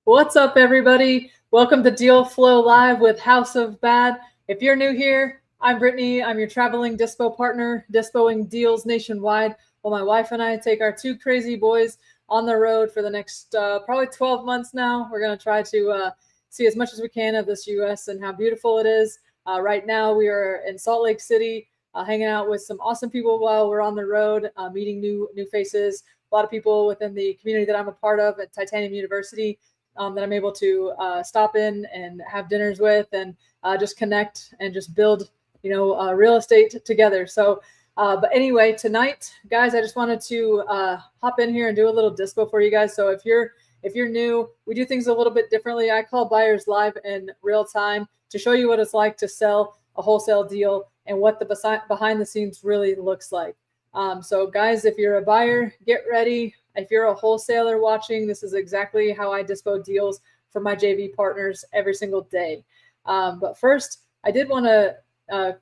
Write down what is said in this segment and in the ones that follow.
What's up, everybody? Welcome to Deal Flow Live with House of Bad. If you're new here, I'm Brittany. I'm your traveling dispo partner, dispoing deals nationwide. While my wife and I take our two crazy boys on the road for the next probably 12 months now. We're going to try to see as much as we can of this U.S. and how beautiful it is. Right now, we are in Salt Lake City, hanging out with some awesome people while we're on the road, meeting new faces. A lot of people within the community that I'm a part of at Titanium University. That I'm able to stop in and have dinners with and just connect and just build, real estate together. So, but anyway, tonight, guys, I just wanted to hop in here and do a little dispo for you guys. So if you're new, we do things a little bit differently. I call buyers live in real time to show you what it's like to sell a wholesale deal and what the behind the scenes really looks like. So guys, if you're a buyer, get ready. If you're a wholesaler watching, this is exactly how I dispo deals for my JV partners every single day. But first, I did want to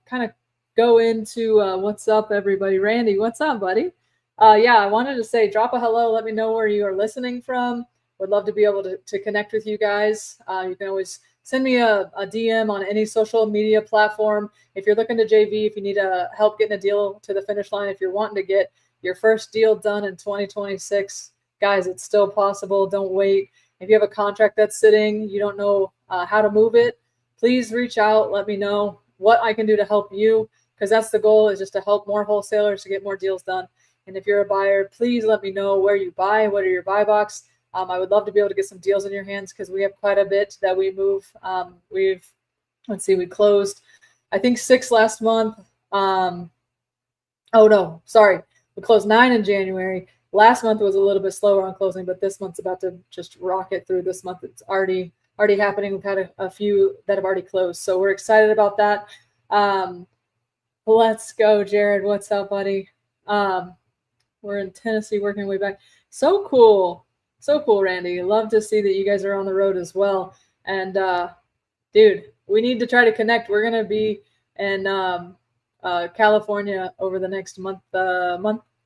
kind of go into what's up, everybody. Randy, what's up, buddy? Yeah, I wanted to say drop a hello. Let me know where you are listening from. Would love to be able to connect with you guys. You can always send me a DM on any social media platform. If you're looking to JV, if you need help getting a deal to the finish line, if you're wanting to get your first deal done in 2026, guys, it's still possible. Don't wait. If you have a contract that's sitting, you don't know how to move it, please reach out. Let me know what I can do to help you, because that's the goal, is just to help more wholesalers to get more deals done. And if you're a buyer, please let me know where you buy, what are your buy box. I would love to be able to get some deals in your hands because we have quite a bit that we move. We closed, I think 6 last month. Oh no, sorry. We closed 9 in January. Last month was a little bit slower on closing, but this month's about to just rocket through. This month it's already happening. We've had a few that have already closed, so we're excited about that. Let's go, Jared. What's up, buddy? We're in Tennessee working our way back. So cool, Randy. Love to see that you guys are on the road as well. And dude, we need to try to connect. We're gonna be in California over the next month.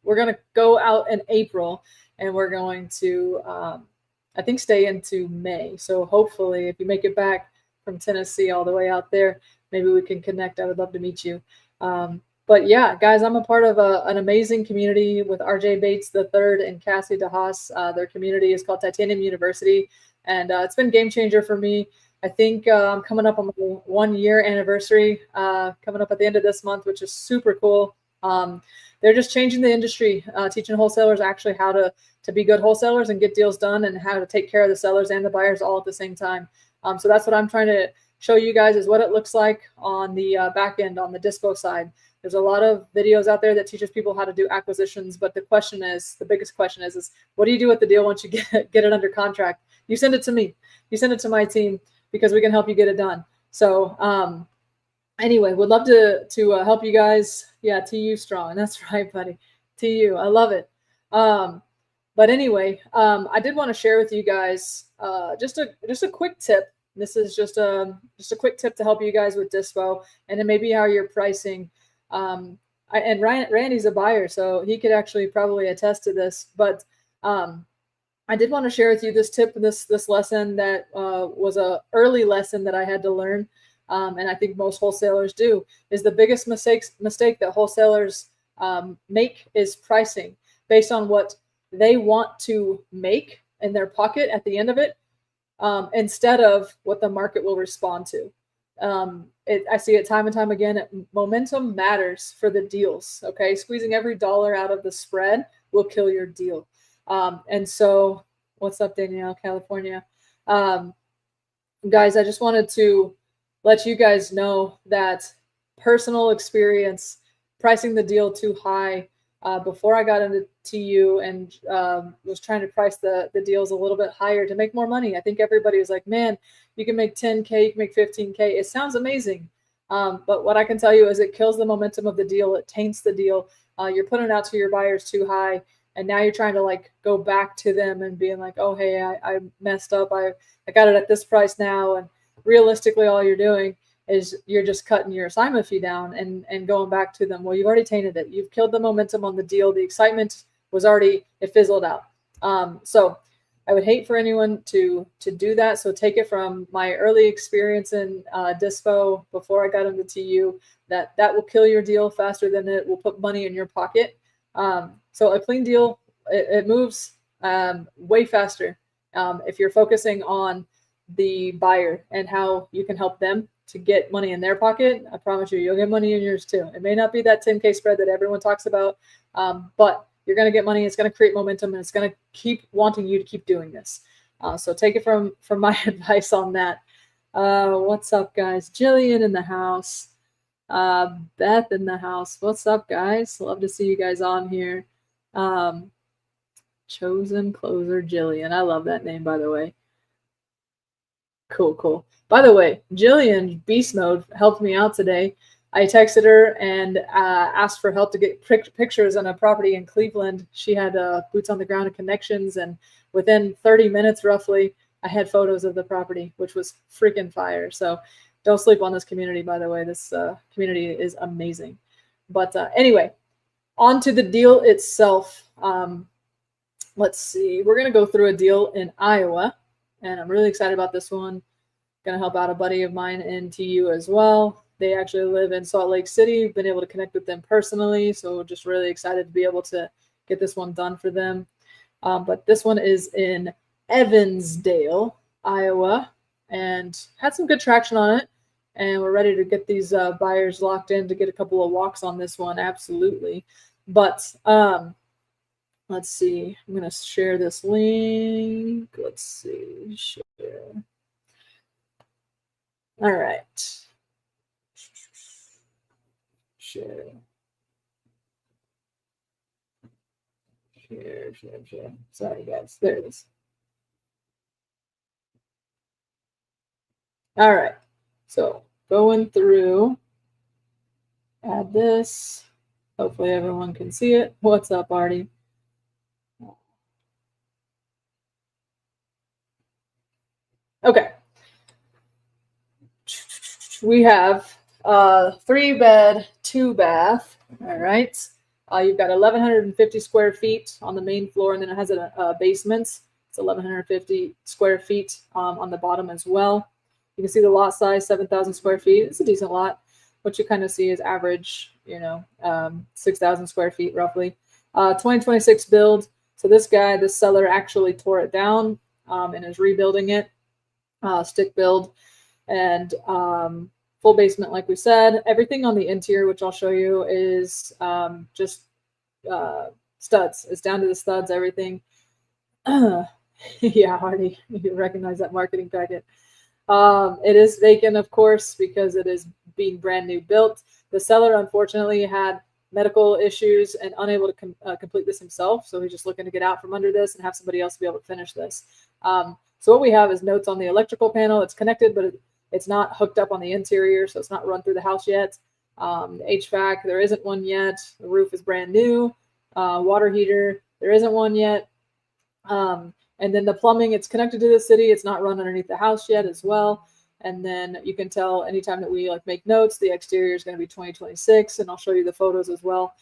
We're going to go out in April, and we're going to, I think, stay into May. So hopefully, if you make it back from Tennessee all the way out there, maybe we can connect. I would love to meet you. But yeah, guys, I'm a part of an amazing community with RJ Bates III and Cassie DeHaas. Their community is called Titanium University, and it's been a game changer for me. I think I'm coming up on my 1-year anniversary, coming up at the end of this month, which is super cool. They're just changing the industry, teaching wholesalers actually how to be good wholesalers and get deals done, and how to take care of the sellers and the buyers all at the same time. So that's what I'm trying to show you guys, is what it looks like on the back end, on the dispo side. There's a lot of videos out there that teaches people how to do acquisitions, but the biggest question is what do you do with the deal once you get it under contract? You send it to me. You send it to my team, because we can help you get it done. So anyway, would love to help you guys. Yeah, TU strong. That's right, buddy. TU, I love it. But anyway, I did want to share with you guys just a quick tip. This is just a quick tip to help you guys with dispo, and then maybe how you're pricing. And Randy's a buyer, so he could actually probably attest to this. But I did want to share with you this tip, this lesson that was a early lesson that I had to learn. And I think most wholesalers do, is the biggest mistake that wholesalers make is pricing based on what they want to make in their pocket at the end of it, instead of what the market will respond to. I see it time and time again. Momentum matters for the deals. Okay, squeezing every dollar out of the spread will kill your deal. And so, what's up, Danielle, California? Guys, I just wanted to let you guys know that personal experience pricing the deal too high before I got into TU and was trying to price the deals a little bit higher to make more money. I think everybody was like, man, you can make 10K, you can make 15K. It sounds amazing. But what I can tell you is it kills the momentum of the deal. It taints the deal. You're putting it out to your buyers too high. And now you're trying to go back to them and being like, oh, hey, I messed up. I got it at this price now. And realistically, all you're doing is you're just cutting your assignment fee down and going back to them. Well, you've already tainted it. You've killed the momentum on the deal. The excitement was already, it fizzled out. So I would hate for anyone to do that. So take it from my early experience in Dispo before I got into TU, that will kill your deal faster than it will put money in your pocket. So a clean deal, it moves way faster if you're focusing on the buyer and how you can help them to get money in their pocket. I promise you, you'll get money in yours too. It may not be that 10K spread that everyone talks about, but you're going to get money. It's going to create momentum, and it's going to keep wanting you to keep doing this. So take it from my advice on that. What's up, guys? Jillian in the house. Beth in the house. What's up, guys? Love to see you guys on here. Chosen Closer Jillian. I love that name, by the way. Cool. By the way, Jillian, Beast Mode, helped me out today. I texted her and asked for help to get pictures on a property in Cleveland. She had boots on the ground and connections, and within 30 minutes roughly, I had photos of the property, which was freaking fire. So don't sleep on this community, by the way. This community is amazing. But anyway, on to the deal itself. Let's see. We're going to go through a deal in Iowa, and I'm really excited about this one. Going to help out a buddy of mine in TU as well. They actually live in Salt Lake City. Been able to connect with them personally, so just really excited to be able to get this one done for them. But this one is in Evansdale, Iowa, and had some good traction on it. And we're ready to get these buyers locked in to get a couple of walks on this one, absolutely. But let's see. I'm going to share this link. Let's see. Share. All right. Share. Sorry, guys. There it is. All right. So going through, add this. Hopefully everyone can see it. What's up, Artie? Okay. We have 3-bed, 2-bath. All right. You've got 1,150 square feet on the main floor, and then it has a basement. It's 1,150 square feet on the bottom as well. You can see the lot size, 7,000 square feet. It's a decent lot. What you kind of see is average, 6,000 square feet roughly. 2026 build. So this seller actually tore it down and is rebuilding it. Stick build. And full basement, like we said. Everything on the interior, which I'll show you, is just studs. It's down to the studs, everything. Yeah, Hardy, you recognize that marketing packet. It is vacant, of course, because it is being brand new built. The seller, unfortunately, had medical issues and unable to complete this himself. So he's just looking to get out from under this and have somebody else be able to finish this. So what we have is notes on the electrical panel. It's connected, but it's not hooked up on the interior, so it's not run through the house yet. The HVAC, there isn't one yet. The roof is brand new. Water heater, there isn't one yet. And then the plumbing, it's connected to the city. It's not run underneath the house yet as well. And then you can tell anytime that we make notes, the exterior is going to be 2026, and I'll show you the photos as well.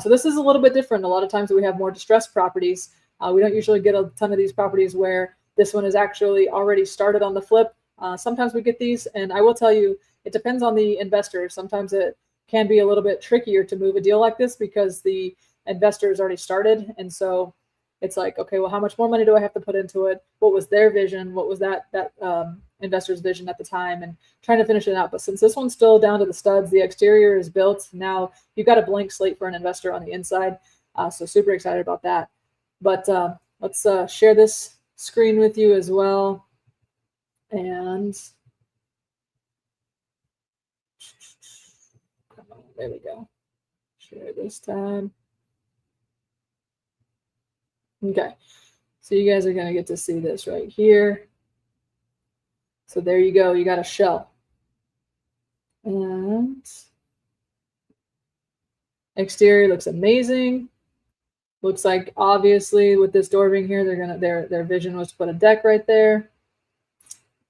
So this is a little bit different. A lot of times we have more distressed properties. We don't usually get a ton of these properties where this one is actually already started on the flip. Sometimes we get these, and I will tell you, it depends on the investor. Sometimes it can be a little bit trickier to move a deal like this because the investor has already started. And so it's like, okay, well, how much more money do I have to put into it? What was their vision? What was that investor's vision at the time? And trying to finish it out. But since this one's still down to the studs, the exterior is built. Now you've got a blank slate for an investor on the inside. So super excited about that. But let's share this screen with you as well. And there we go. Share this tab. Okay, so you guys are going to get to see this right here. So there you go. You got a shell. And exterior looks amazing. Looks like obviously with this door being here, their vision was to put a deck right there.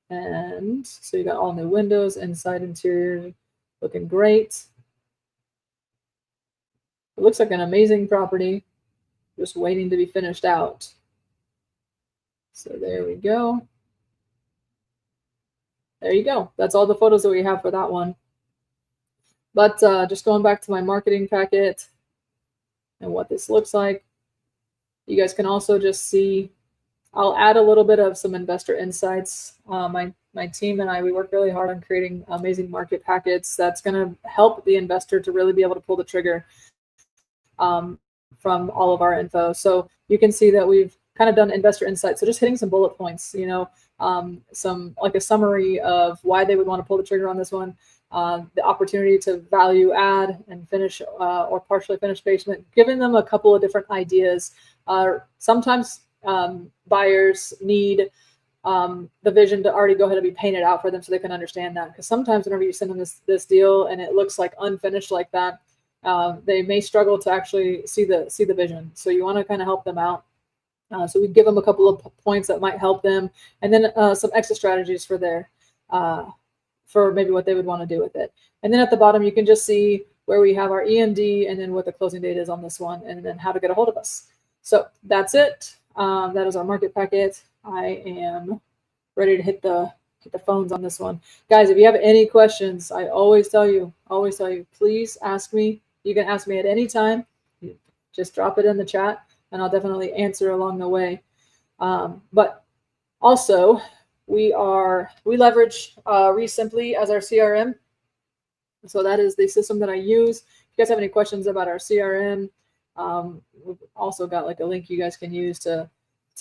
And so you got all new windows, inside, interior, looking great. It looks like an amazing property, just waiting to be finished out. So there we go. There you go. That's all the photos that we have for that one. But just going back to my marketing packet and what this looks like, you guys can also just see, I'll add a little bit of some investor insights. My team and I, we work really hard on creating amazing market packets that's going to help the investor to really be able to pull the trigger from all of our info. So you can see that we've kind of done investor insights. So just hitting some bullet points, you know, some like a summary of why they would want to pull the trigger on this one, the opportunity to value add and finish or partially finish basement, giving them a couple of different ideas. Sometimes buyers need the vision to already go ahead and be painted out for them so they can understand that. Because sometimes whenever you send them this deal and it looks like unfinished like that, they may struggle to actually see the vision. So you want to kind of help them out. So we give them a couple of points that might help them, and then some exit strategies for for maybe what they would want to do with it. And then at the bottom, you can just see where we have our EMD and then what the closing date is on this one, and then how to get a hold of us. So that's it. That is our market packet. I am ready to hit the phones on this one. Guys, if you have any questions, I always tell you, please ask me. You can ask me at any time. Just drop it in the chat, and I'll definitely answer along the way. But also, we leverage Simply as our CRM. So that is the system that I use. If you guys have any questions about our CRM, we've also got like a link you guys can use to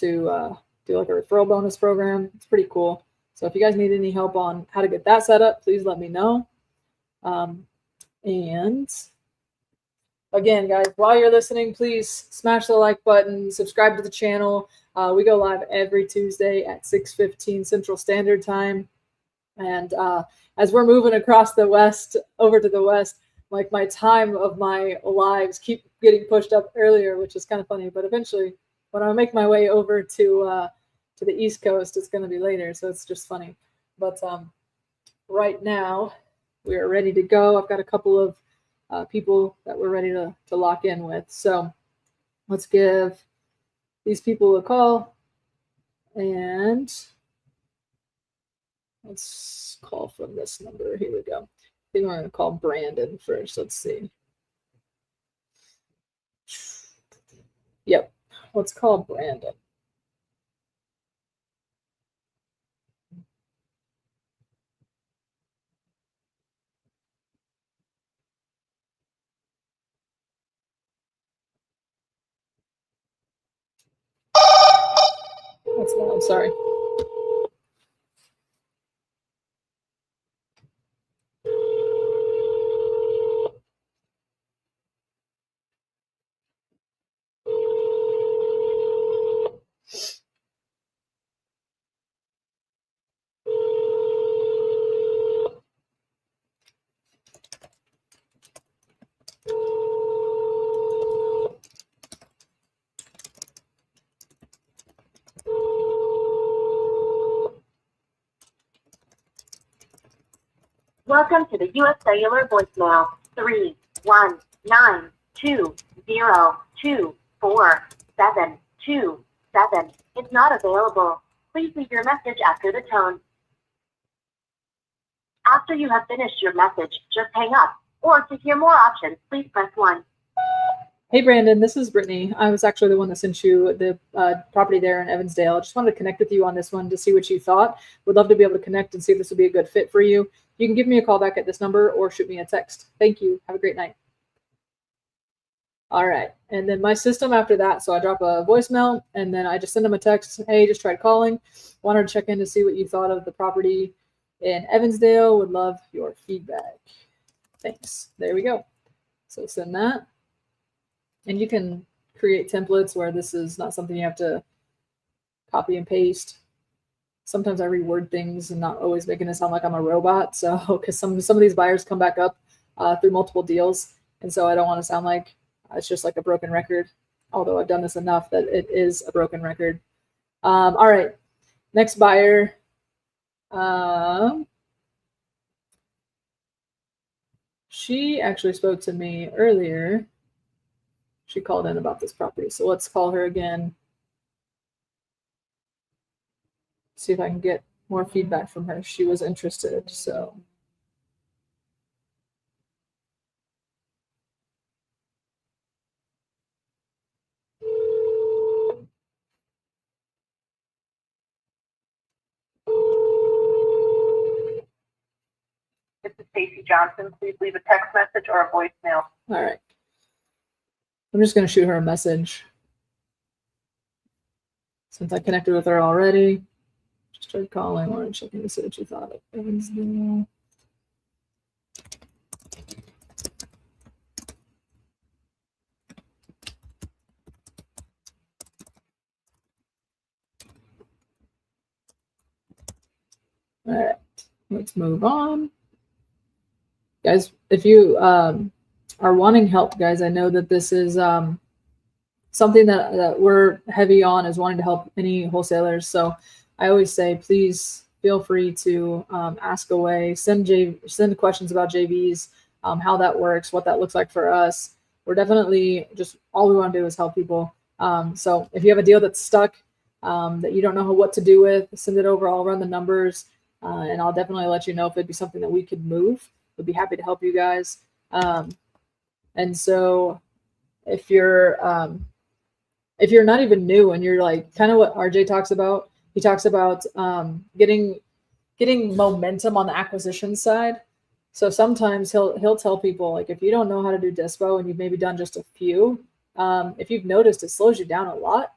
do like a referral bonus program. It's pretty cool. So if you guys need any help on how to get that set up, please let me know. And again, guys, while you're listening, please smash the like button, subscribe to the channel. We go live every Tuesday at 6:15 Central Standard Time. And as we're moving across the west, over to the west, like my time of my lives keep getting pushed up earlier, which is kind of funny. But eventually, when I make my way over to the East Coast, it's going to be later. So it's just funny. But right now, we are ready to go. I've got a couple of people that we're ready to lock in with. So let's give these people a call, and let's call from this number. Here we go. I think we're going to call Brandon first. Let's see. Yep. Let's call Brandon. That's loud. Sorry. Welcome to the U.S. Cellular voicemail, 31920247727 is not available. Please leave your message after the tone. After you have finished your message, just hang up. Or to hear more options, please press 1. Hey, Brandon, this is Brittany. I was actually the one that sent you the property there in Evansdale. I just wanted to connect with you on this one to see what you thought. Would love to be able to connect and see if this would be a good fit for you. You can give me a call back at this number or shoot me a text. Thank you. Have a great night. All right. And then my system after that, so I drop a voicemail and then I just send them a text. Hey, just tried calling. Wanted to check in to see what you thought of the property in Evansdale. Would love your feedback. Thanks. There we go. So send that. And you can create templates where this is not something you have to copy and paste. Sometimes I reword things and not always making it sound like I'm a robot. So, because some of these buyers come back up through multiple deals. And so I don't want to sound like it's just like a broken record, although I've done this enough that it is a broken record. All right, next buyer. She actually spoke to me earlier. She called in about this property. So let's call her again. see if I can get more feedback from her. She was interested, so. This is Stacy Johnson. Please leave a text message or a voicemail. All right. I'm just going to shoot her a message. Since I connected with her already. Just tried calling or checking to see what you thought of Evansdale. All right, let's move on. Guys, if you are wanting help, guys, I know that this is something that we're heavy on, is wanting to help any wholesalers. So I always say, please feel free to ask away, send questions about JVs, how that works, what that looks like for us. We're definitely just, all we want to do is help people. So if you have a deal that's stuck, that you don't know what to do with, send it over. I'll run the numbers, and I'll definitely let you know if it'd be something that we could move. We'd be happy to help you guys. And so if you're not even new and you're like kind of what RJ talks about, he talks about getting momentum on the acquisition side. So sometimes he'll tell people, like, if you don't know how to do Dispo and you've maybe done just a few, if you've noticed, it slows you down a lot.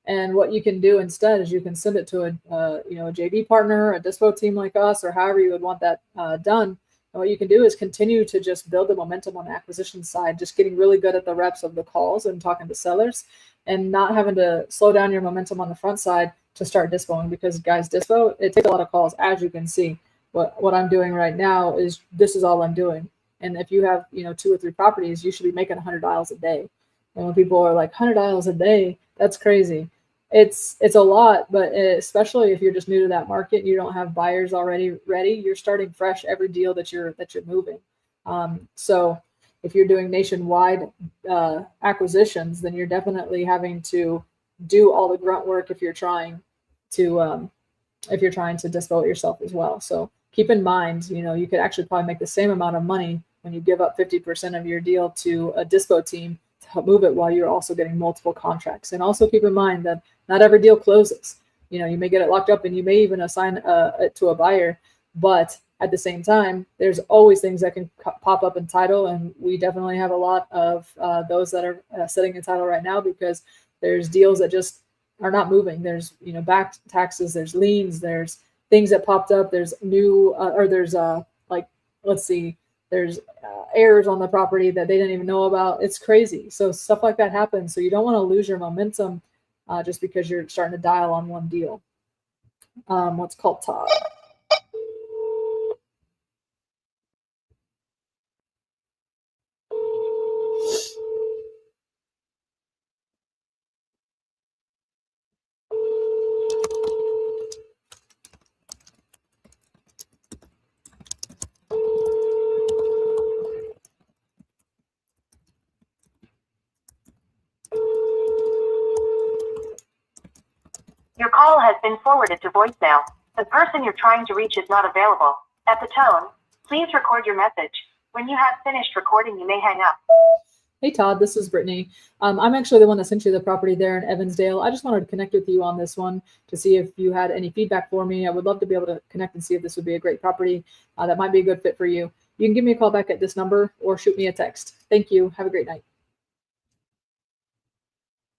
And what you can do instead is you can send it to a JV partner, a Dispo team like us, or however you would want that done. And what you can do is continue to just build the momentum on the acquisition side, just getting really good at the reps of the calls and talking to sellers, and not having to slow down your momentum on the front side to start dispoing. Because guys, Dispo, it takes a lot of calls. As you can see, what I'm doing right now is, this is all I'm doing. And if you have 2 or 3 properties, you should be making 100 dials a day. And when people are like, 100 dials a day, that's crazy. It's a lot, but especially if you're just new to that market, you don't have buyers already ready, you're starting fresh every deal that you're moving. So if you're doing nationwide acquisitions, then you're definitely having to do all the grunt work if you're trying to dispo it yourself as well. So keep in mind, you could actually probably make the same amount of money when you give up 50% of your deal to a dispo team to help move it, while you're also getting multiple contracts. And also keep in mind that not every deal closes. You may get it locked up, and you may even assign it to a buyer, but at the same time, there's always things that can pop up in title. And we definitely have a lot of those that are sitting in title right now, because there's deals that just are not moving. There's, back taxes, there's liens, there's things that popped up. There's new, there's errors on the property that they didn't even know about. It's crazy. So stuff like that happens. So you don't want to lose your momentum just because you're starting to dial on one deal. What's called Todd. Your call has been forwarded to voicemail. The person you're trying to reach is not available. At the tone, please record your message. When you have finished recording, you may hang up. Hey, Todd, this is Brittany. I'm actually the one that sent you the property there in Evansdale. I just wanted to connect with you on this one to see if you had any feedback for me. I would love to be able to connect and see if this would be a great property that might be a good fit for you. You can give me a call back at this number or shoot me a text. Thank you. Have a great night.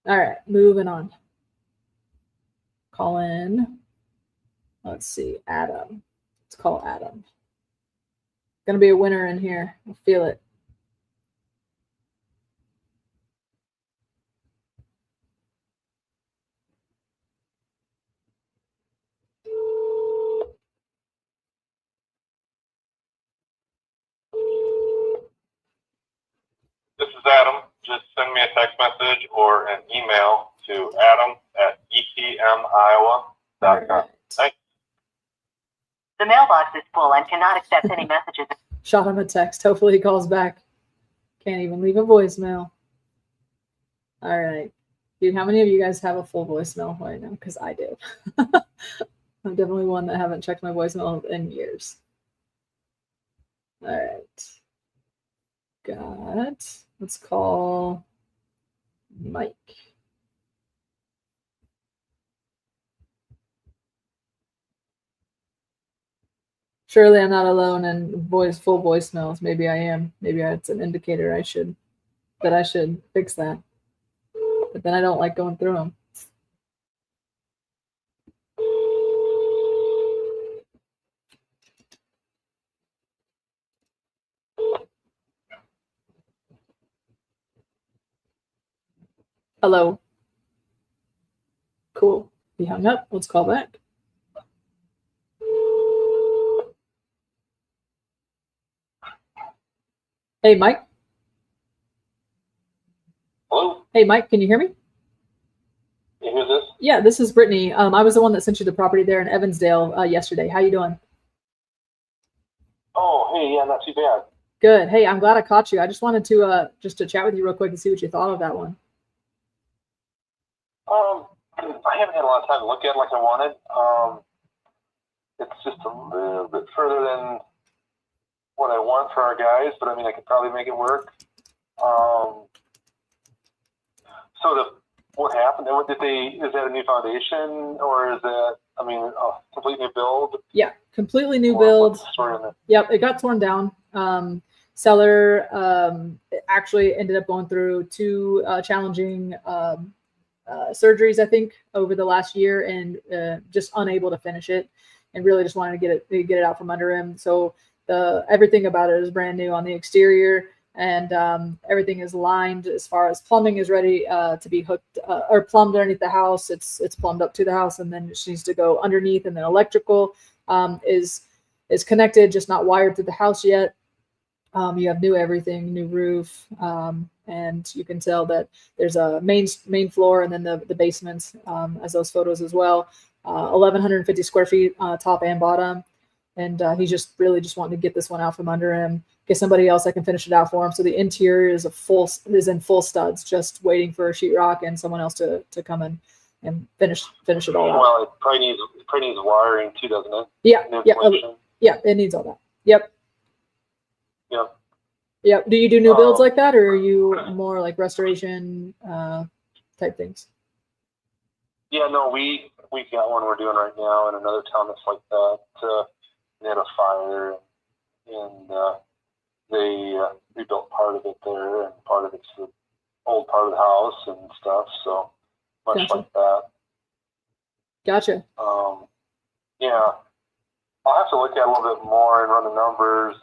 All right, moving on. Call in. Let's see, Adam. Let's call Adam. Gonna be a winner in here. I feel it. This is Adam. Just send me a text message or an email to adam@epmiowa.com. Right. Thanks. The mailbox is full and cannot accept any messages. Shot him a text. Hopefully he calls back. Can't even leave a voicemail. All right. Dude, how many of you guys have a full voicemail right now? Because I do. I'm definitely one that haven't checked my voicemail in years. All right. Got it. Let's call Mike. Surely I'm not alone in full voicemails. Maybe I am. Maybe it's an indicator I should fix that. But then I don't like going through them. Hello. Cool. He hung up. Let's call back. Hey, Mike. Hello? Hey, Mike, can you hear me? Yeah, who's this? Yeah, this is Brittany. I was the one that sent you the property there in Evansdale yesterday. How you doing? Oh, hey, yeah, not too bad. Good. Hey, I'm glad I caught you. I just wanted to chat with you real quick and see what you thought of that one. I haven't had a lot of time to look at it like I wanted. It's just a little bit further than what I want for our guys, but I mean, I could probably make it work. What happened? Is that a new foundation, or is that, I mean, a complete new build? Yeah, completely new build. Yep, it got torn down. Seller actually ended up going through two challenging surgeries, I think, over the last year, and just unable to finish it, and really just wanted to get it out from under him. So everything about it is brand new on the exterior, and everything is lined as far as plumbing is ready to be hooked or plumbed underneath the house. It's plumbed up to the house, and then it needs to go underneath, and then electrical is connected, just not wired to the house yet. You have new everything, new roof, and you can tell that there's a main floor, and then the basement, as those photos as well. 1,150 square feet, top and bottom. And he's just really just wanting to get this one out from under him, get somebody else that can finish it out for him. So the interior is in full studs, just waiting for a sheetrock and someone else to come in and finish it all out. Well, it probably needs wiring too, doesn't it? Yeah, it needs all that. Yep. Yep. Yep. Do you do new builds like that, or are you more like restoration type things? Yeah, no, we've got one we're doing right now in another town that's like that. They had a fire, and they rebuilt part of it there, and part of it's the old part of the house and stuff. So much Gotcha. like that. Gotcha. Yeah, I'll have to look at it a little bit more and run the numbers,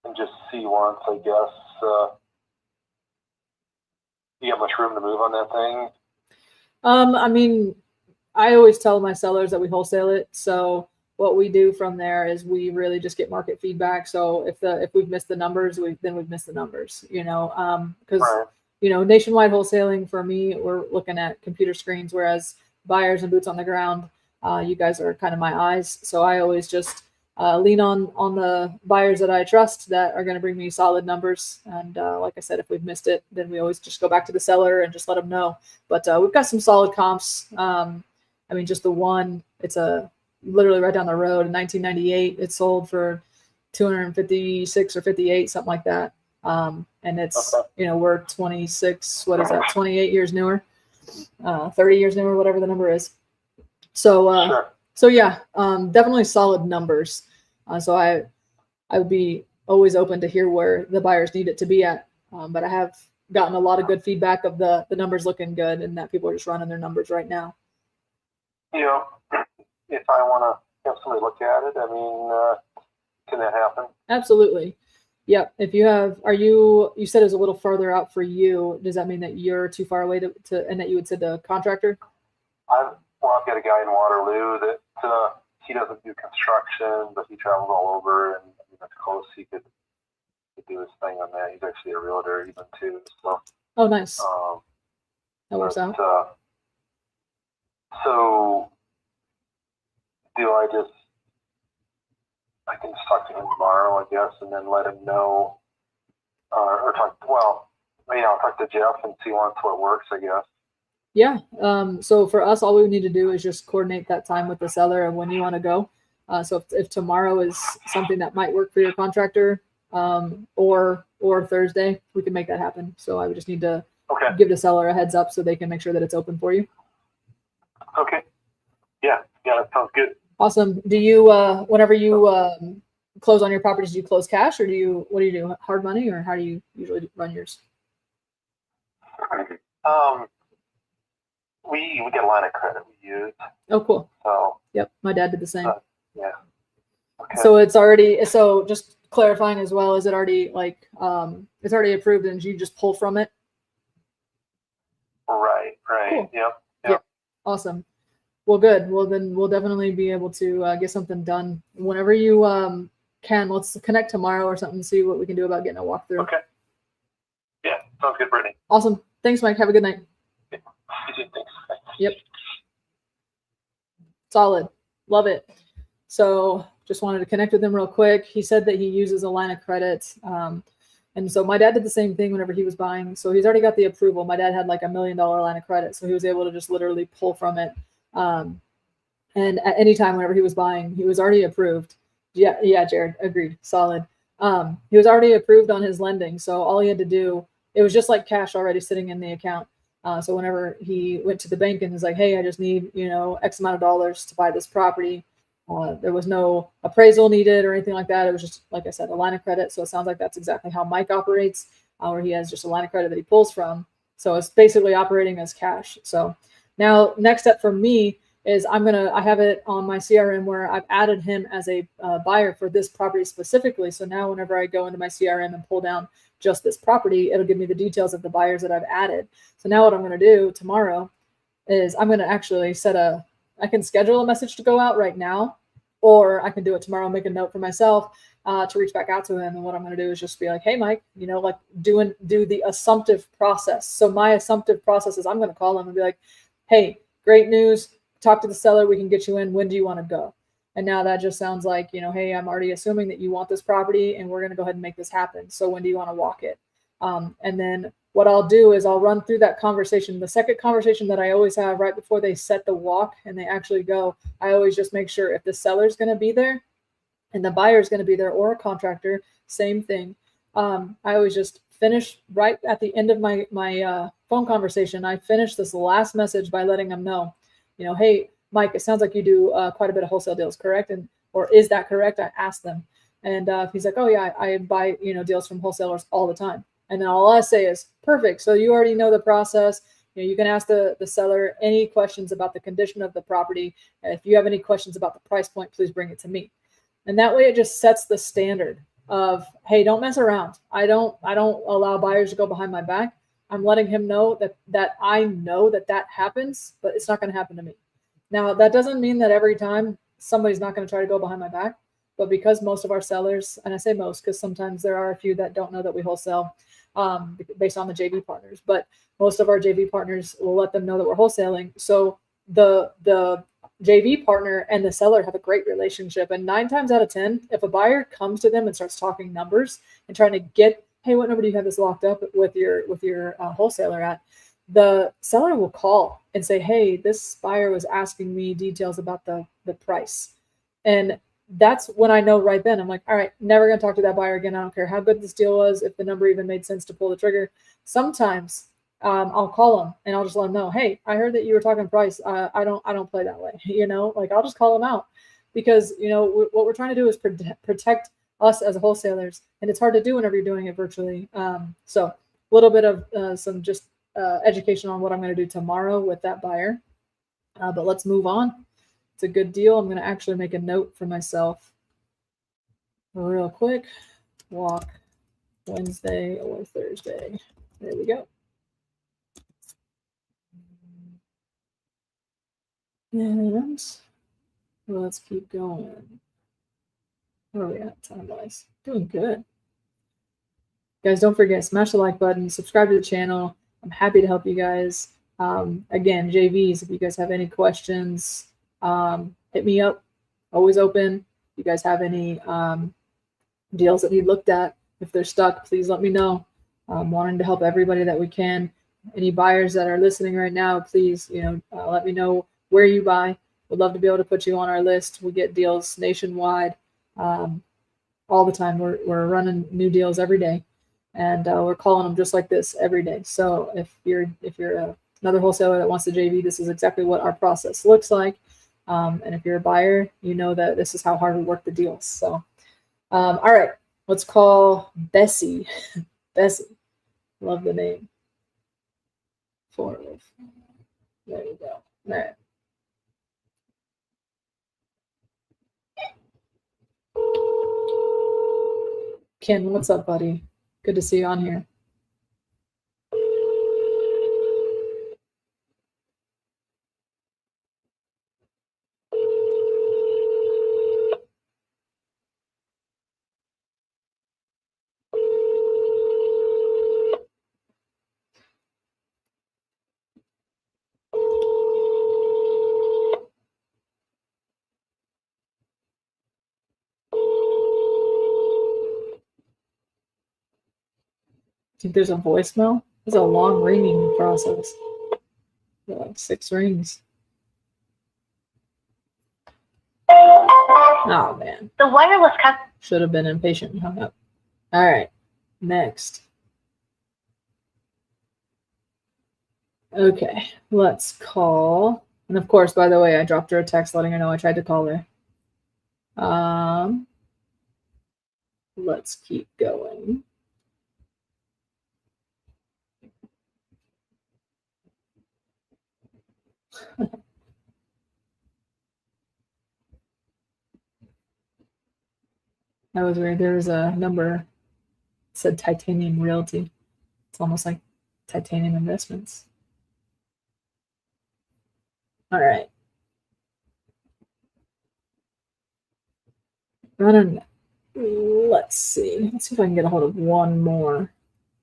and just see once, I guess. You have much room to move on that thing? I mean, I always tell my sellers that we wholesale it. So what we do from there is we really just get market feedback. So if we've missed the numbers, then we've missed the numbers, because Right. Nationwide wholesaling for me, we're looking at computer screens, whereas buyers and boots on the ground, you guys are kind of my eyes. So I always just lean on the buyers that I trust that are going to bring me solid numbers. And like I said, if we've missed it, then we always just go back to the seller and just let them know. But we've got some solid comps. I mean, just the one, it's literally right down the road in 1998. It sold for 256 or 58, something like that. And it's, we're 26, what is that? 28 years newer, 30 years newer, whatever the number is. So, Sure. So yeah, definitely solid numbers. So I would be always open to hear where the buyers need it to be at. But I have gotten a lot of good feedback of the numbers looking good, and that people are just running their numbers right now. If I want to have somebody look at it, I mean, can that happen? Absolutely. Yep. If you have, you said it was a little further out for you. Does that mean that you're too far away to and that you would send a contractor? I've got a guy in Waterloo that he doesn't do construction, but he travels all over, and that's close. He could do his thing on that. He's actually a realtor even too. So. Oh, nice. That works out. So I can just talk to him tomorrow, I guess, and then let him know, I'll talk to Jeff and see once what works, I guess. Yeah. So for us, all we need to do is just coordinate that time with the seller and when you want to go. So if tomorrow is something that might work for your contractor, or Thursday, we can make that happen. So I would just need to give the seller a heads up so they can make sure that it's open for you. Okay. Yeah, that sounds good. Awesome. Do you, whenever you close on your properties, do you close cash, or what do you do? Hard money, or how do you usually run yours? We get a line of credit we use. Oh, cool. So yep, my dad did the same. Yeah. Okay. So it's already, so just clarifying as well, is it already like it's already approved and you just pull from it? Right. Cool. Yep. Awesome. Well, good. Well, then we'll definitely be able to get something done whenever you can. Let's connect tomorrow or something, see what we can do about getting a walkthrough. Okay. Yeah, sounds good, Brittany. Awesome. Thanks, Mike. Have a good night. Yeah. Thanks. Yep. Solid. Love it. So just wanted to connect with him real quick. He said that he uses a line of credit. And so my dad did the same thing whenever he was buying. So he's already got the approval. My dad had like $1 million line of credit. So he was able to just literally pull from it. And at any time whenever he was buying, he was already approved. Yeah, Jared, agreed. Solid. He was already approved on his lending. So all he had to do, it was just like cash already sitting in the account. So whenever he went to the bank and was like, hey, I just need, X amount of dollars to buy this property. There was no appraisal needed or anything like that. It was just, like I said, a line of credit. So it sounds like that's exactly how Mike operates, where he has just a line of credit that he pulls from. So it's basically operating as cash. So now next step for me is I have it on my CRM where I've added him as a buyer for this property specifically. So now whenever I go into my CRM and pull down just this property, it'll give me the details of the buyers that I've added. So now what I'm going to do tomorrow is I'm going to actually I can schedule a message to go out right now, or I can do it tomorrow, make a note for myself to reach back out to him. And what I'm going to do is just be like, hey, Mike, like do the assumptive process. So my assumptive process is I'm going to call him and be like, hey, great news. Talk to the seller. We can get you in. When do you want to go? And now that just sounds like, hey, I'm already assuming that you want this property and we're going to go ahead and make this happen. So when do you want to walk it? And then what I'll do is I'll run through that conversation. The second conversation that I always have right before they set the walk and they actually go, I always just make sure if the seller's going to be there and the buyer's going to be there, or a contractor, same thing. I always just finish right at the end of my phone conversation. I finish this last message by letting them know, hey, Mike, it sounds like you do quite a bit of wholesale deals, correct? Or is that correct? I asked them. And he's like, oh yeah, I buy, deals from wholesalers all the time. And then all I say is, perfect. So you already know the process. You can ask the seller any questions about the condition of the property. And if you have any questions about the price point, please bring it to me. And that way it just sets the standard of, hey, don't mess around. I don't allow buyers to go behind my back. I'm letting him know that I know that happens, but it's not going to happen to me. Now, that doesn't mean that every time somebody's not going to try to go behind my back, but because most of our sellers, and I say most because sometimes there are a few that don't know that we wholesale based on the JV partners, but most of our JV partners will let them know that we're wholesaling. So the JV partner and the seller have a great relationship. And 9 times out of 10, if a buyer comes to them and starts talking numbers and trying to get, hey, what number do you have this locked up with your wholesaler at? The seller will call and say, hey, this buyer was asking me details about the price. And that's when I know right then, I'm like, all right, never going to talk to that buyer again. I don't care how good this deal was, if the number even made sense to pull the trigger. Sometimes I'll call them and I'll just let them know, hey, I heard that you were talking price. I don't play that way. I'll just call them out because, what we're trying to do is protect us as wholesalers. And it's hard to do whenever you're doing it virtually. So a little bit of some just education on what I'm going to do tomorrow with that buyer. But let's move on. It's a good deal. I'm going to actually make a note for myself real quick. Walk Wednesday or Thursday. There we go. And let's keep going. Where are we at time-wise? Doing good. Guys, don't forget, smash the like button, subscribe to the channel. I'm happy to help you guys. Again, JVs, if you guys have any questions, hit me up. Always open. If you guys have any deals that need looked at, if they're stuck, please let me know. I'm wanting to help everybody that we can. any buyers that are listening right now, please, let me know where you buy. We'd love to be able to put you on our list. We get deals nationwide all the time. We're running new deals every day, and we're calling them just like this every day. So if you're another wholesaler that wants to JV, this is exactly what our process looks like. And if you're a buyer, you know that this is how hard we work the deals. So, all right, let's call Bessie. Bessie, love the name. There you go. All right. Ken, what's up, buddy? Good to see you on here. Think there's a voicemail? It's a long ringing process. Like 6 rings. Oh man. The wireless customer Should have been impatient and hung up. All right. Next. Okay. Let's call. And of course, by the way, I dropped her a text letting her know I tried to call her. Let's keep going. That was weird. There was a number that said Titanium Realty. It's almost like Titanium Investments. All right. I don't know. Let's see. Let's see if I can get a hold of one more.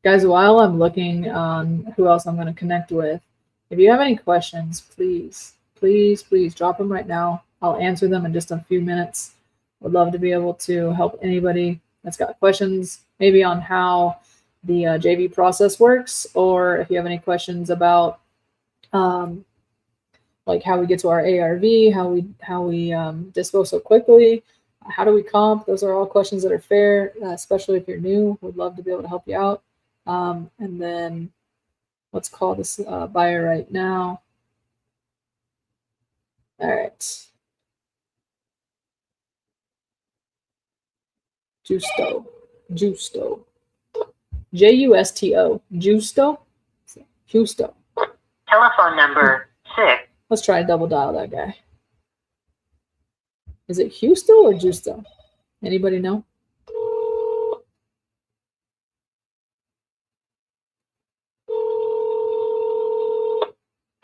Guys, while I'm looking on who else I'm going to connect with, if you have any questions, please drop them right now. I'll answer them in just a few minutes. Would love to be able to help anybody that's got questions, maybe on how the JV process works, or if you have any questions about like how we get to our ARV, how we dispose so quickly, how do we comp? Those are all questions that are fair, especially if you're new. Would love to be able to help you out. And then let's call this buyer right now. All right. Justo. Justo. Justo. Justo. Justo. telephone number 6. Let's try to double dial that guy. Is it Justo or Justo? Anybody know?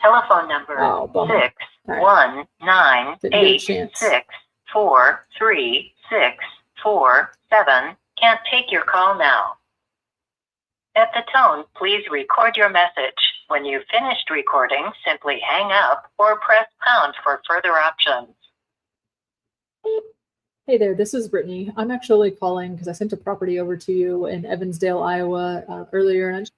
Telephone number Oh, bummer. 6 1 9 Didn't get a 8 chance. 6 4 3 6 4 7. Can't take your call now. At the tone, please record your message. When you've finished recording, simply hang up or press pound for further options. Hey there, this is Brittany. I'm actually calling because I sent a property over to you in Evansdale, Iowa earlier, and I just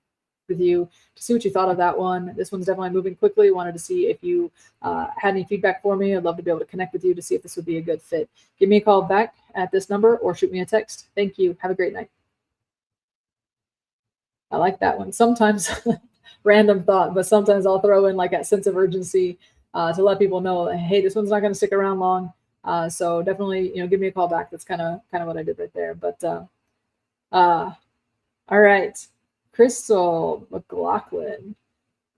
with you to see what you thought of that one. This one's definitely moving quickly. Wanted to see if you had any feedback for me. I'd love to be able to connect with you to see if this would be a good fit. Give me a call back at this number or shoot me a text. Thank you. Have a great night. I like that one. Sometimes random thought, but sometimes I'll throw in like a sense of urgency to let people know, hey, this one's not going to stick around long. So definitely, give me a call back. That's kind of what I did right there. But all right. Crystal McLaughlin.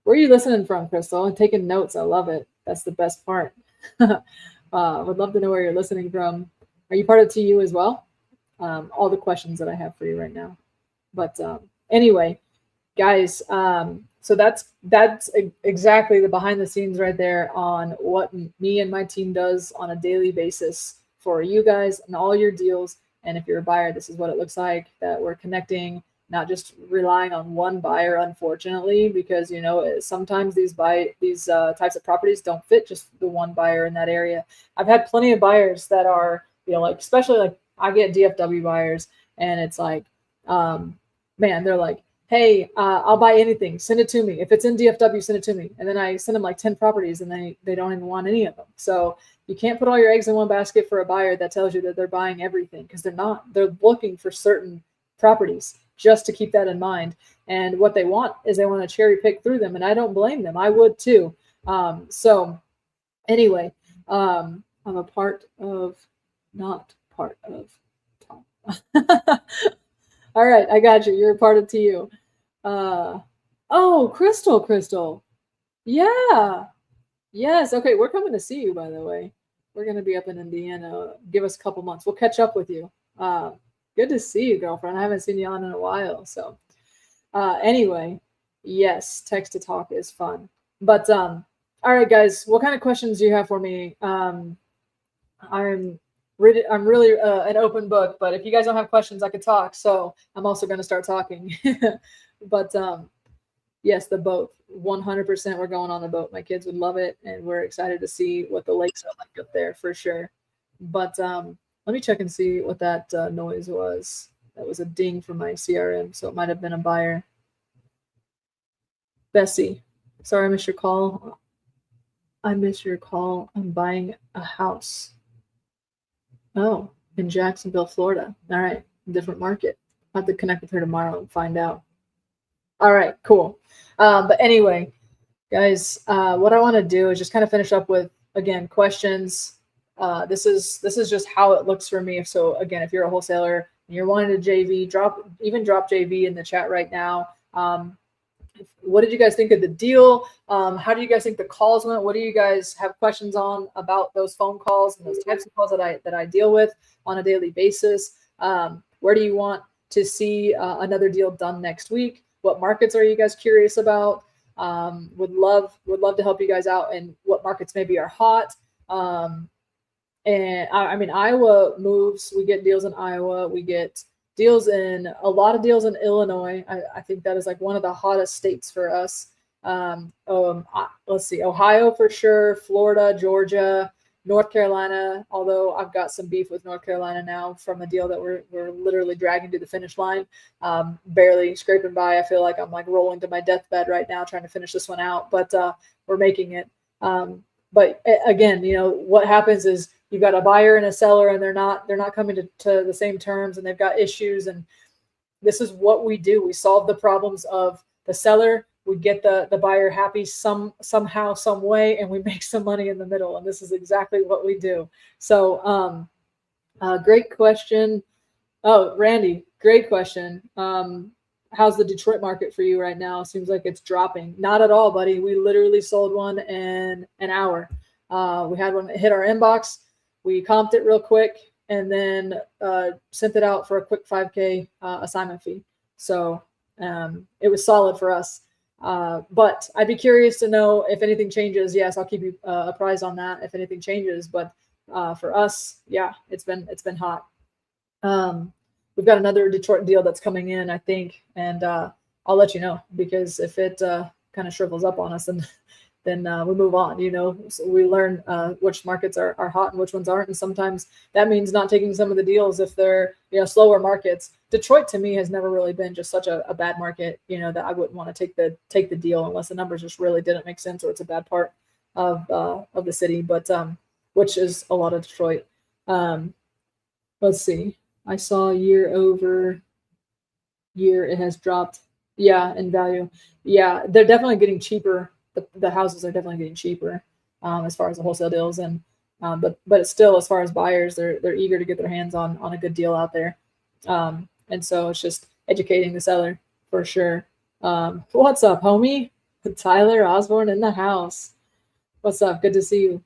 Where are you listening from, Crystal? I'm taking notes. I love it. That's the best part. Would love to know where you're listening from. Are you part of TU as well? All the questions that I have for you right now. But anyway, guys, so that's exactly the behind the scenes right there on what me and my team does on a daily basis for you guys and all your deals. And if you're a buyer, this is what it looks like, that we're connecting, not just relying on one buyer, unfortunately, because sometimes these types of properties don't fit just the one buyer in that area. I've had plenty of buyers that are, especially like I get DFW buyers, and it's like, man, they're like, hey, I'll buy anything. Send it to me. If it's in DFW, send it to me. And then I send them like 10 properties and they don't even want any of them. So you can't put all your eggs in one basket for a buyer that tells you that they're buying everything, because they're not. They're looking for certain properties, just to keep that in mind. And what they want is they want to cherry pick through them. And I don't blame them. I would too. So anyway, I'm a part of, not part of Tom. All right, I got you. You're a part of TU. Oh, Crystal. Yeah. Yes. Okay, we're coming to see you, by the way. We're going to be up in Indiana. Give us a couple months. We'll catch up with you. Good to see you, girlfriend. I haven't seen you on in a while. So anyway, yes, text to talk is fun. But all right, guys, what kind of questions do you have for me? I'm really an open book, but if you guys don't have questions, I could talk. So I'm also going to start talking. But yes, the boat, 100%. We're going on the boat. My kids would love it, and we're excited to see what the lakes are like up there for sure. But let me check and see what that noise was. That was a ding from my CRM, so it might have been a buyer. Bessie, sorry I missed your call. I missed your call. I'm buying a house. Oh, in Jacksonville, Florida. All right, different market. I'll have to connect with her tomorrow and find out. All right, cool. But anyway, guys, what I want to do is just kind of finish up with, again, questions. This is just how it looks for me. So again, if you're a wholesaler and you're wanting to JV, drop JV in the chat right now. What did you guys think of the deal? How do you guys think the calls went? What do you guys have questions on about those phone calls and those types of calls that I deal with on a daily basis? Where do you want to see another deal done next week? What markets are you guys curious about? Would love to help you guys out, and what markets maybe are hot. And I mean, Iowa moves. We get deals in Iowa. We get deals in a lot of deals in Illinois. I think that is like one of the hottest states for us. Let's see, Ohio for sure, Florida, Georgia, North Carolina. Although I've got some beef with North Carolina now from a deal that we're literally dragging to the finish line, barely scraping by. I feel like I'm like rolling to my deathbed right now trying to finish this one out, but we're making it. But again, you know what happens is you've got a buyer and a seller, and they're not coming to the same terms, and they've got issues. And this is what we do. We solve the problems of the seller. We get the buyer happy somehow, some way, and we make some money in the middle. And this is exactly what we do. So great question. Oh, Randy, great question. How's the Detroit market for you right now? Seems like it's dropping. Not at all, buddy. We literally sold one in an hour. We had one hit our inbox. We comped it real quick and then sent it out for a quick 5K assignment fee. So it was solid for us. But I'd be curious to know if anything changes. Yes, I'll keep you apprised on that if anything changes. But for us, yeah, it's been hot. We've got another Detroit deal that's coming in, I think, and I'll let you know, because if it kind of shrivels up on us, then we move on. You know, so we learn which markets are hot and which ones aren't, and sometimes that means not taking some of the deals if they're slower markets. Detroit to me has never really been just such a bad market, that I wouldn't want to take the deal unless the numbers just really didn't make sense or it's a bad part of the city, but which is a lot of Detroit. Let's see. I saw year over year it has dropped. Yeah, in value. Yeah, they're definitely getting cheaper. The houses are definitely getting cheaper as far as the wholesale deals, and but it's still, as far as buyers, they're eager to get their hands on a good deal out there. And so it's just educating the seller for sure. What's up, homie? Tyler Osborne in the house. What's up? Good to see you.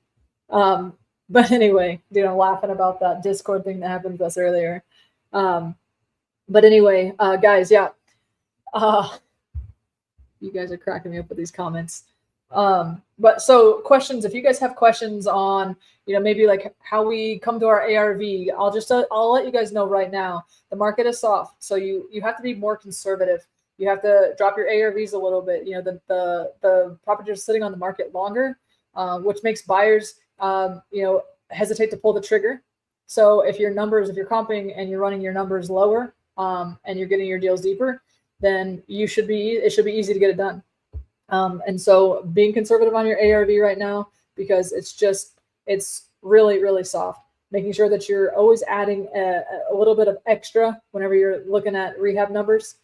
But anyway, I'm laughing about that Discord thing that happened with us earlier. But anyway, guys, yeah. You guys are cracking me up with these comments. But so questions, if you guys have questions on, maybe like how we come to our ARV, I'll let you guys know right now. The market is soft, so you have to be more conservative. You have to drop your ARVs a little bit. The properties are sitting on the market longer, which makes buyers hesitate to pull the trigger. So if you're comping and you're running your numbers lower, and you're getting your deals deeper, then it should be easy to get it done. And so being conservative on your ARV right now, because it's really, really soft, making sure that you're always adding a little bit of extra whenever you're looking at rehab numbers.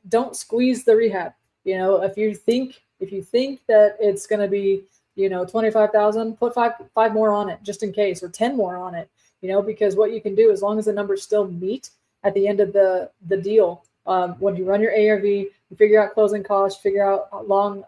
Don't squeeze the rehab. If you think that it's going to be, 25,000, put five more on it just in case, or 10 more on it, because what you can do, as long as the numbers still meet at the end of the deal, when you run your ARV, you figure out closing costs, figure out how long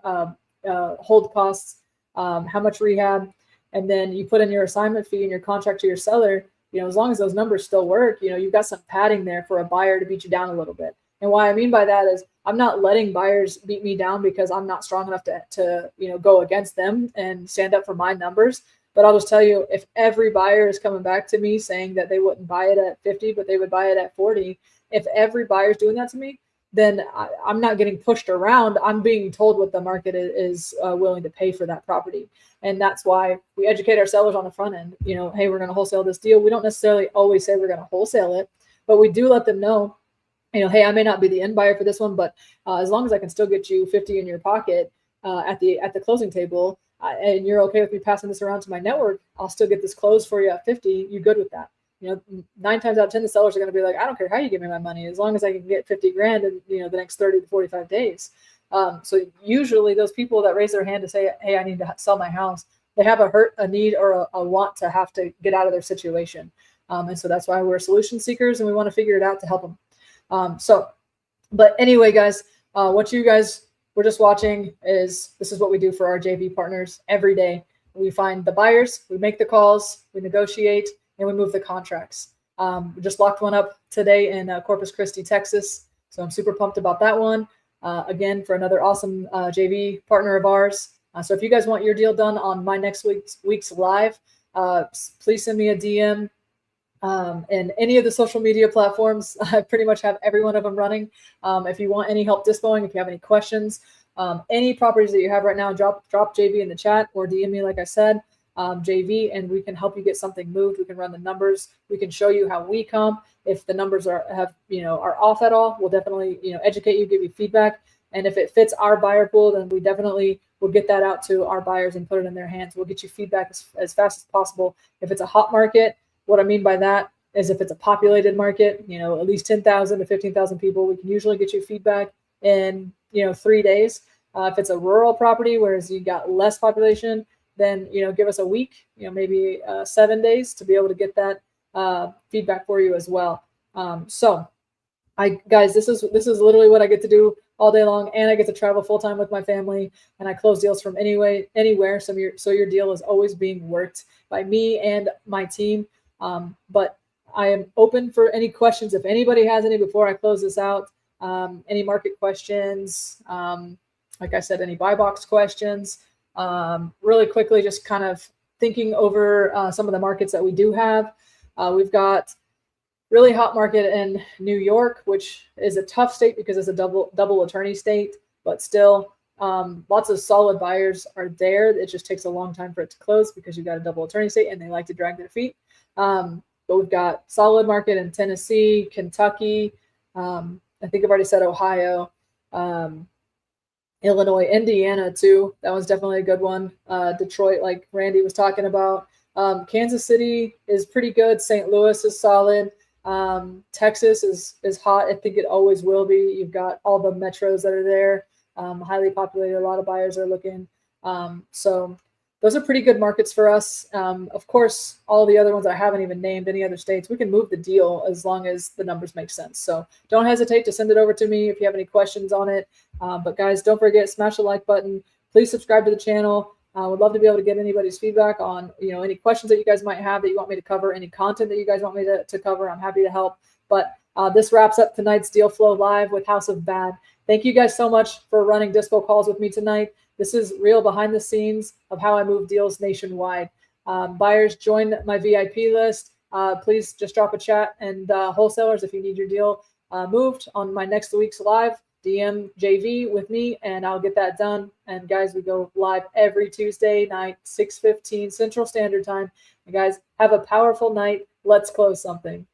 hold costs, how much rehab, and then you put in your assignment fee and your contract to your seller. As long as those numbers still work, you've got some padding there for a buyer to beat you down a little bit. And what I mean by that is I'm not letting buyers beat me down because I'm not strong enough to go against them and stand up for my numbers. But I'll just tell you, if every buyer is coming back to me saying that they wouldn't buy it at 50, but they would buy it at 40, if every buyer is doing that to me, then I'm not getting pushed around. I'm being told what the market is willing to pay for that property. And that's why we educate our sellers on the front end. Hey, we're going to wholesale this deal. We don't necessarily always say we're going to wholesale it, but we do let them know, hey, I may not be the end buyer for this one, but as long as I can still get you 50 in your pocket at the closing table, and you're okay with me passing this around to my network, I'll still get this closed for you at 50. You good with that? 9 times out of 10, the sellers are going to be like, I don't care how you give me my money, as long as I can get 50 grand in the next 30 to 45 days. So usually those people that raise their hand to say, hey, I need to sell my house, they have a need or a want to have to get out of their situation. And so that's why we're solution seekers, and we want to figure it out to help them. But anyway, guys, what you guys were just watching this is what we do for our JV partners every day. We find the buyers, we make the calls, we negotiate, and we move the contracts. We just locked one up today in Corpus Christi, Texas. So I'm super pumped about that one. Again, for another awesome JV partner of ours. So if you guys want your deal done on my next week's live, please send me a DM. And any of the social media platforms, I pretty much have every one of them running. If you want any help dispoing, if you have any questions, any properties that you have right now, drop JV in the chat or DM me, like I said, JV, and we can help you get something moved. We can run the numbers. We can show you how we comp. If the numbers are off at all, we'll definitely educate you, give you feedback. And if it fits our buyer pool, then we definitely will get that out to our buyers and put it in their hands. We'll get you feedback as fast as possible. If it's a hot market, what I mean by that is if it's a populated market, at least 10,000 to 15,000 people, we can usually get you feedback in 3 days. If it's a rural property, whereas you got less population, then give us a week, maybe 7 days to be able to get that feedback for you as well. So guys, this is literally what I get to do all day long, and I get to travel full time with my family, and I close deals from anywhere. So your deal is always being worked by me and my team. But I am open for any questions. If anybody has any before I close this out, any market questions, like I said, any buy box questions, really quickly, just kind of thinking over some of the markets that we do have. We've got really hot market in New York, which is a tough state because it's a double attorney state, but still lots of solid buyers are there. It just takes a long time for it to close because you've got a double attorney state and they like to drag their feet. But we've got solid market in Tennessee, Kentucky. I think I've already said Ohio, Illinois, Indiana too. That was definitely a good one. Detroit, like Randy was talking about. Kansas City is pretty good. St. Louis is solid. Texas is hot. I think it always will be. You've got all the metros that are there, highly populated. A lot of buyers are looking. So those are pretty good markets for us. Of course, all the other ones I haven't even named, any other states, we can move the deal as long as the numbers make sense. So don't hesitate to send it over to me if you have any questions on it. But guys, don't forget, smash the like button. Please subscribe to the channel. Would love to be able to get anybody's feedback on, any questions that you guys might have that you want me to cover, any content that you guys want me to cover. I'm happy to help. But this wraps up tonight's Deal Flow Live with House of Bad. Thank you guys so much for running Dispo calls with me tonight. This is real behind the scenes of how I move deals nationwide. Buyers, join my VIP list. Please just drop a chat, and wholesalers, if you need your deal moved on my next week's live, DM JV with me and I'll get that done. And guys, we go live every Tuesday night, 6:15 Central Standard Time. And guys, have a powerful night. Let's close something.